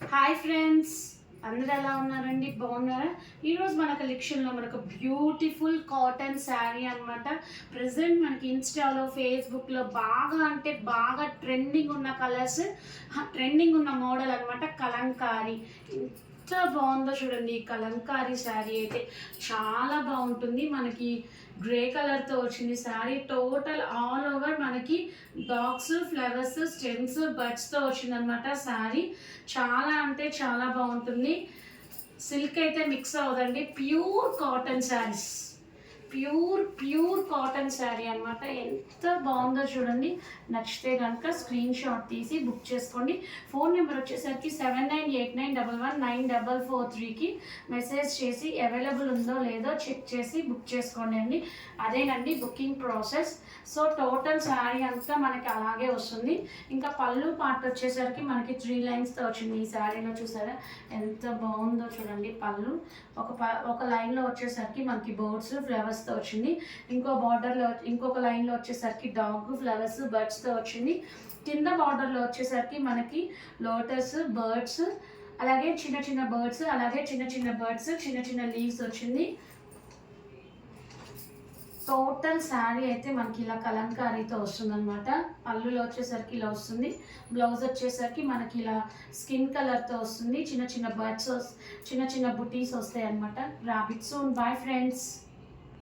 Hi friends, అందరూ ఎలా ఉన్నారండి? బాగున్నారా? ఈరోజు మన కలెక్షన్లో మనకు బ్యూటిఫుల్ కాటన్ శారీ అనమాట. ప్రజెంట్ మనకి ఇన్స్టాలో ఫేస్బుక్లో బాగా అంటే బాగా ట్రెండింగ్ ఉన్న కలర్స్, ట్రెండింగ్ ఉన్న మోడల్ అనమాట. కలంకారీ ఎంత బాగుందో చూడండి. ఈ కలంకారీ శారీ అయితే చాలా బాగుంటుంది. మనకి గ్రే కలర్తో వచ్చింది శారీ. టోటల్ ఆల్ ఓవర్ మనకి డాగ్స్, ఫ్లవర్స్, స్టెమ్స్, బడ్స్తో వచ్చిందనమాట శారీ. చాలా అంటే చాలా బాగుంటుంది. సిల్క్ అయితే మిక్స్ అవ్వదండి. Pure cotton saris, pure cotton sari అనమాట. ఎంత బాగుందో చూడండి. నచ్చితే కనుక స్క్రీన్ షాట్ తీసి బుక్ చేసుకోండి. ఫోన్ నెంబర్ వచ్చేసరికి 7989919443కి మెసేజ్ చేసి అవైలబుల్ ఉందో లేదో చెక్ చేసి బుక్ చేసుకోండి అండి. అదేనండి booking process. So total sari అంతా మనకి అలాగే వస్తుంది. ఇంకా పళ్ళు పార్ట్ వచ్చేసరికి మనకి 3 లైన్స్తో వచ్చింది. ఈ శారీలో చూసారా ఎంత బాగుందో చూడండి. పళ్ళు ఒక లైన్లో వచ్చేసరికి మనకి బర్డ్స్, ఫ్లవర్స్తో వచ్చింది. ఇంకొక లైన్లో వచ్చేసరికి డాగ్, ఫ్లవర్స్, బర్డ్స్తో వచ్చింది. కింద బార్డర్లో వచ్చేసరికి మనకి లోటస్, బర్డ్స్, అలాగే చిన్న చిన్న బర్డ్స్, చిన్న చిన్న లీవ్స్ వచ్చింది. టోటల్ శారీ అయితే మనకి ఇలా కలంకారీతో వస్తుందన్నమాట. పళ్ళులో వచ్చేసరికి ఇలా వస్తుంది. బ్లౌజ్ వచ్చేసరికి మనకి ఇలా స్కిన్ కలర్తో వస్తుంది. చిన్న చిన్న బర్డ్స్, చిన్న చిన్న బుటీస్ వస్తాయి అనమాట. Rabbit soon. Boy friends.